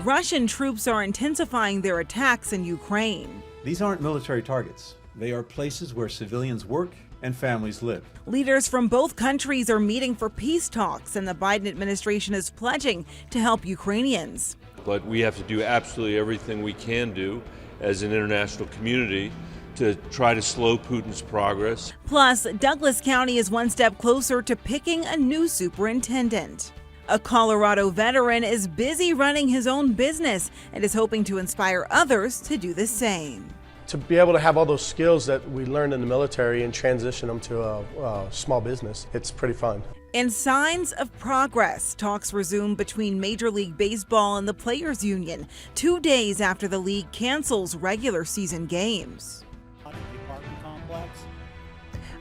Russian troops are intensifying their attacks in Ukraine. These aren't military targets. They are places where civilians work and families live. Leaders from both countries are meeting for peace talks, and the Biden administration is pledging to help Ukrainians. But we have to do absolutely everything we can do as an international community to try to slow Putin's progress. Plus, Douglas County is one step closer to picking a new superintendent. A Colorado veteran is busy running his own business and is hoping to inspire others to do the same. To be able to have all those skills that we learned in the military and transition them to a small business, it's pretty fun. In signs of progress, talks resume between Major League Baseball and the Players Union 2 days after the league cancels regular season games.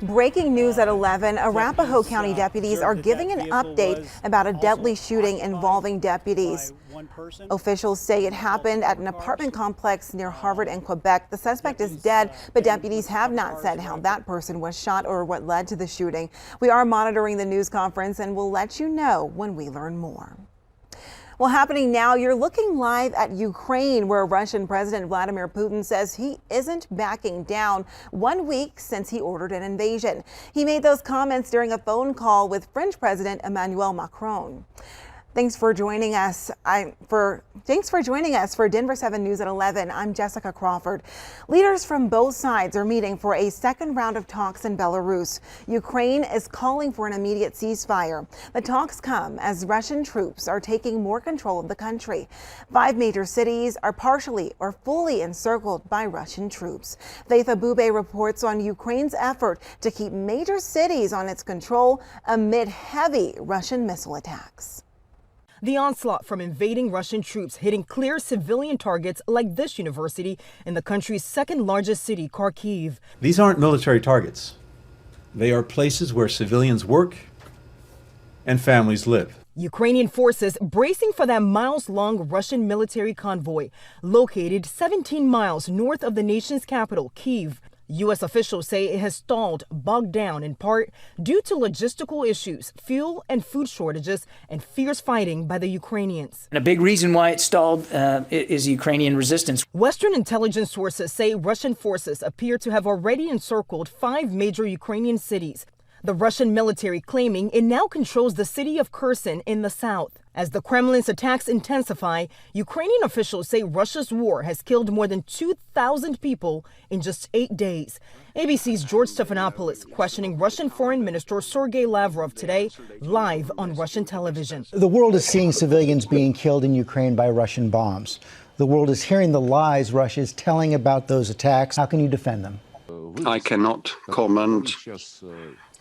Breaking news at 11, Arapahoe County deputies are giving an update about a deadly shooting involving deputies. Officials say it happened at an apartment complex near Harvard and Quebec. The suspect is dead, but deputies have not said how that person was shot or what led to the shooting. We are monitoring the news conference and will let you know when we learn more. Well, happening now, you're looking live at Ukraine, where Russian President Vladimir Putin says he isn't backing down 1 week since he ordered an invasion. He made those comments during a phone call with French President Emmanuel Macron. Thanks for joining us. for Denver 7 News at 11. I'm Jessica Crawford. Leaders from both sides are meeting for a second round of talks in Belarus. Ukraine is calling for an immediate ceasefire. The talks come as Russian troops are taking more control of the country. 5 major cities are partially or fully encircled by Russian troops. Faith Abube reports on Ukraine's effort to keep major cities on its control amid heavy Russian missile attacks. The onslaught from invading Russian troops hitting clear civilian targets like this university in the country's second largest city, Kharkiv. These aren't military targets. They are places where civilians work and families live. Ukrainian forces bracing for that miles-long Russian military convoy located 17 miles north of the nation's capital, Kyiv. U.S. officials say it has stalled, bogged down in part due to logistical issues, fuel and food shortages, and fierce fighting by the Ukrainians. And a big reason why it stalled is Ukrainian resistance. Western intelligence sources say Russian forces appear to have already encircled 5 major Ukrainian cities. The Russian military claiming it now controls the city of Kherson in the south. As the Kremlin's attacks intensify, Ukrainian officials say Russia's war has killed more than 2,000 people in just 8 days. ABC's George Stephanopoulos questioning Russian Foreign Minister Sergei Lavrov today, live on Russian television. The world is seeing civilians being killed in Ukraine by Russian bombs. The world is hearing the lies Russia is telling about those attacks. How can you defend them? I cannot comment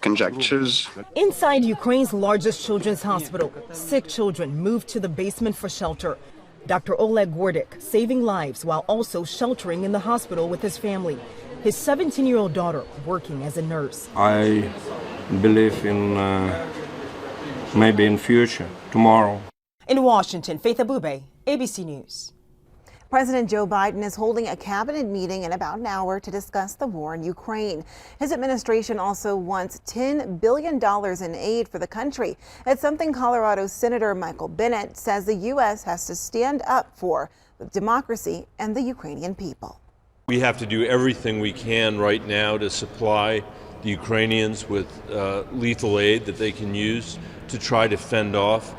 conjectures. Inside Ukraine's largest children's hospital, sick children moved to the basement for shelter. Dr. Oleg Gordik saving lives while also sheltering in the hospital with his family. His 17-year-old daughter working as a nurse. I believe in maybe in future, tomorrow. In Washington, Faith Abube, ABC News. President Joe Biden is holding a cabinet meeting in about an hour to discuss the war in Ukraine. His administration also wants $10 billion in aid for the country. It's something Colorado Senator Michael Bennet says the U.S. has to stand up for with democracy and the Ukrainian people. We have to do everything we can right now to supply the Ukrainians with lethal aid that they can use to try to fend off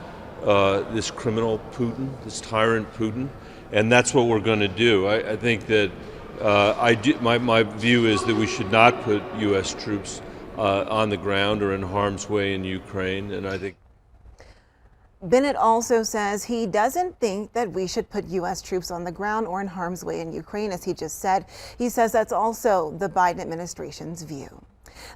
this criminal Putin, this tyrant Putin. And that's what we're going to do. I think that my view is that we should not put U.S. troops on the ground or in harm's way in Ukraine. And I think Bennett also says he doesn't think that we should put U.S. troops on the ground or in harm's way in Ukraine, as he just said. He says that's also the Biden administration's view.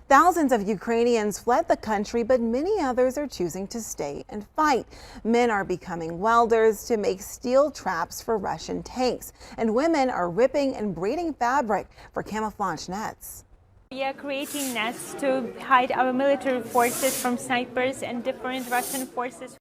Thousands of Ukrainians fled the country, but many others are choosing to stay and fight. Men are becoming welders to make steel traps for Russian tanks, and women are ripping and braiding fabric for camouflage nets. We are creating nets to hide our military forces from snipers and different Russian forces.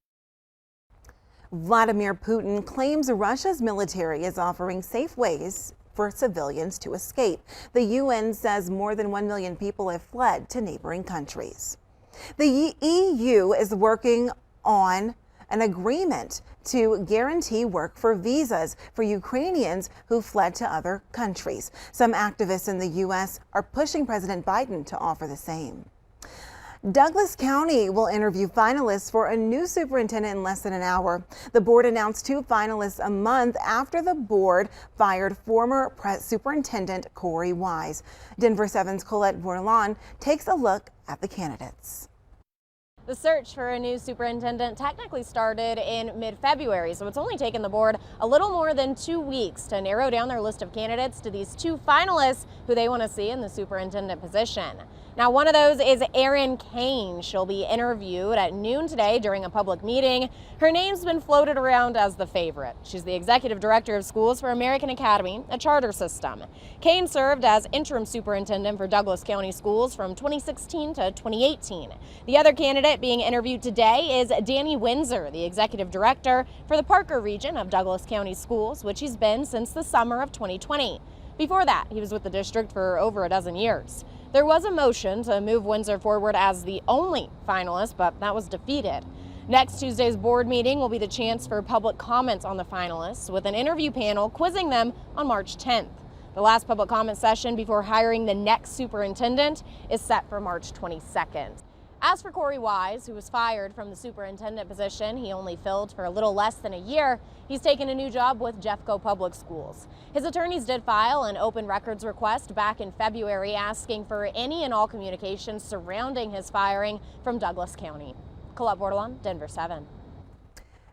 Vladimir Putin claims Russia's military is offering safe ways for civilians to escape. The UN says more than 1 million people have fled to neighboring countries. The EU is working on an agreement to guarantee work for visas for Ukrainians who fled to other countries. Some activists in the U.S. are pushing President Biden to offer the same. Douglas County will interview finalists for a new superintendent in less than an hour. The board announced 2 finalists a month after the board fired former Superintendent Corey Wise. Denver 7's Colette Bourlan takes a look at the candidates. The search for a new superintendent technically started in mid-February, so it's only taken the board a little more than 2 weeks to narrow down their list of candidates to these 2 finalists who they want to see in the superintendent position. Now, one of those is Erin Kane. She'll be interviewed at noon today during a public meeting. Her name's been floated around as the favorite. She's the executive director of schools for American Academy, a charter system. Kane served as interim superintendent for Douglas County Schools from 2016 to 2018. The other candidate being interviewed today is Danny Windsor, the executive director for the Parker region of Douglas County Schools, which he's been since the summer of 2020. Before that, he was with the district for over a dozen years. There was a motion to move Windsor forward as the only finalist, but that was defeated. Next Tuesday's board meeting will be the chance for public comments on the finalists, with an interview panel quizzing them on March 10th. The last public comment session before hiring the next superintendent is set for March 22nd. As for Corey Wise, who was fired from the superintendent position he only filled for a little less than a year, he's taken a new job with Jeffco Public Schools. His attorneys did file an open records request back in February asking for any and all communications surrounding his firing from Douglas County. Colette Bourlan, Denver 7.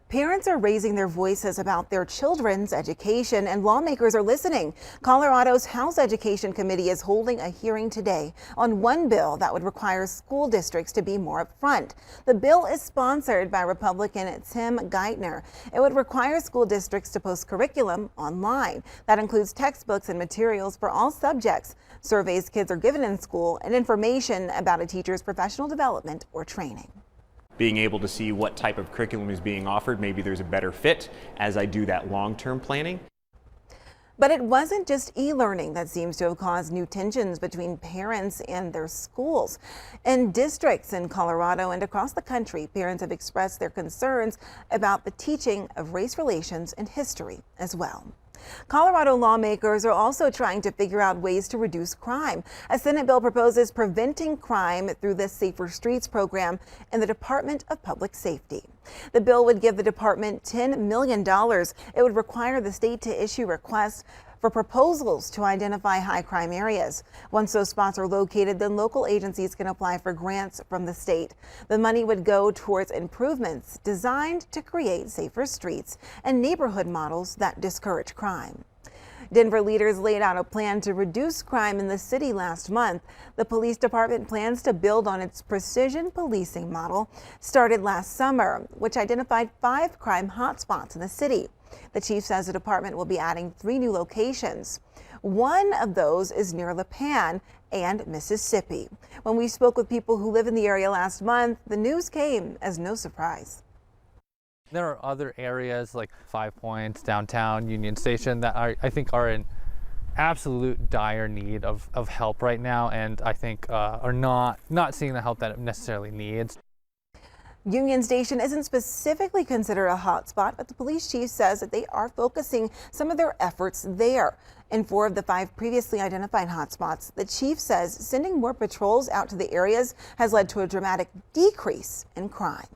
Parents are raising their voices about their children's education, and lawmakers are listening. Colorado's House Education Committee is holding a hearing today on one bill that would require school districts to be more upfront. The bill is sponsored by Republican Tim Geithner. It would require school districts to post curriculum online. That includes textbooks and materials for all subjects, surveys kids are given in school, and information about a teacher's professional development or training. Being able to see what type of curriculum is being offered, maybe there's a better fit as I do that long-term planning. But it wasn't just e-learning that seems to have caused new tensions between parents and their schools. In districts in Colorado and across the country, parents have expressed their concerns about the teaching of race relations and history as well. Colorado lawmakers are also trying to figure out ways to reduce crime. A Senate bill proposes preventing crime through the Safer Streets program in the Department of Public Safety. The bill would give the department $10 million. It would require the state to issue requests for proposals to identify high crime areas. Once those spots are located, then local agencies can apply for grants from the state. The money would go towards improvements designed to create safer streets and neighborhood models that discourage crime. Denver leaders laid out a plan to reduce crime in the city last month. The police department plans to build on its precision policing model started last summer, which identified 5 crime hotspots in the city. The chief says the department will be adding 3 new locations. One of those is near La Pan and Mississippi. When we spoke with people who live in the area last month, the news came as no surprise. There are other areas like 5 Points, downtown, Union Station that I think are in absolute dire need of help right now, and I think are not seeing the help that it necessarily needs. Union Station isn't specifically considered a hotspot, but the police chief says that they are focusing some of their efforts there. In 4 of the 5 previously identified hotspots, the chief says sending more patrols out to the areas has led to a dramatic decrease in crime.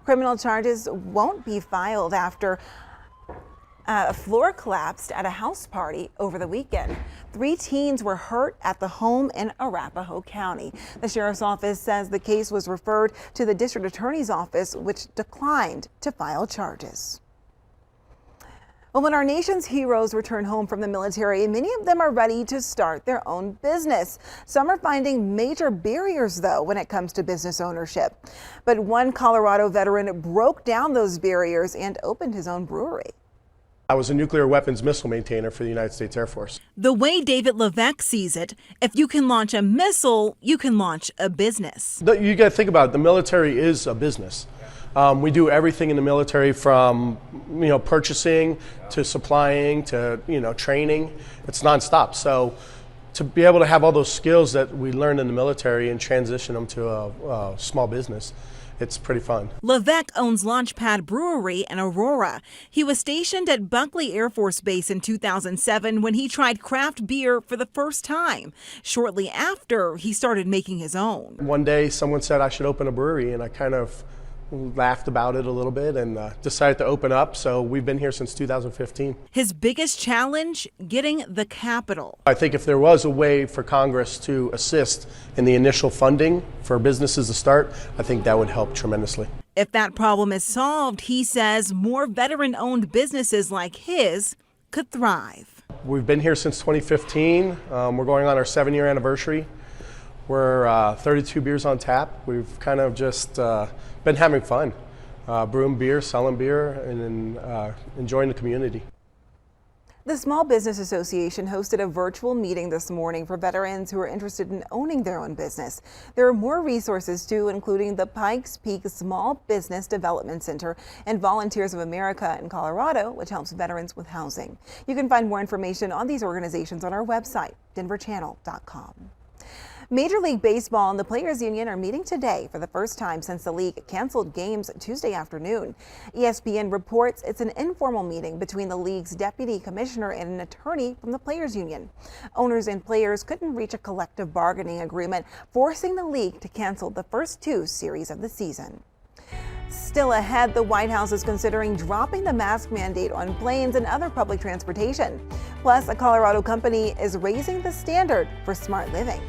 Criminal charges won't be filed after a floor collapsed at a house party over the weekend. 3 teens were hurt at the home in Arapahoe County. The sheriff's office says the case was referred to the district attorney's office, which declined to file charges. Well, when our nation's heroes return home from the military, many of them are ready to start their own business. Some are finding major barriers, though, when it comes to business ownership. But one Colorado veteran broke down those barriers and opened his own brewery. I was a nuclear weapons missile maintainer for the United States Air Force. The way David Levesque sees it, if you can launch a missile, you can launch a business. You got to think about it. The military is a business. We do everything in the military from purchasing to supplying to training. It's nonstop. So to be able to have all those skills that we learned in the military and transition them to a small business it's pretty fun. Levesque owns Launchpad Brewery in Aurora. He was stationed at Buckley Air Force Base in 2007 when he tried craft beer for the first time. Shortly after, he started making his own. One day someone said I should open a brewery, and I kind of laughed about it a little bit and decided to open up. So we've been here since 2015. His biggest challenge, getting the capital. I think if there was a way for Congress to assist in the initial funding for businesses to start, I think that would help tremendously. If that problem is solved, he says more veteran-owned businesses like his could thrive. We've been here since 2015. We're going on our 7-year anniversary. We're 32 beers on tap. We've kind of just been having fun, brewing beer, selling beer, and enjoying the community. The Small Business Association hosted a virtual meeting this morning for veterans who are interested in owning their own business. There are more resources too, including the Pikes Peak Small Business Development Center and Volunteers of America in Colorado, which helps veterans with housing. You can find more information on these organizations on our website, denverchannel.com. Major League Baseball and the Players Union are meeting today for the first time since the league canceled games Tuesday afternoon. ESPN reports it's an informal meeting between the league's deputy commissioner and an attorney from the Players Union. Owners and players couldn't reach a collective bargaining agreement, forcing the league to cancel the first 2 series of the season. Still ahead, the White House is considering dropping the mask mandate on planes and other public transportation. Plus, a Colorado company is raising the standard for smart living.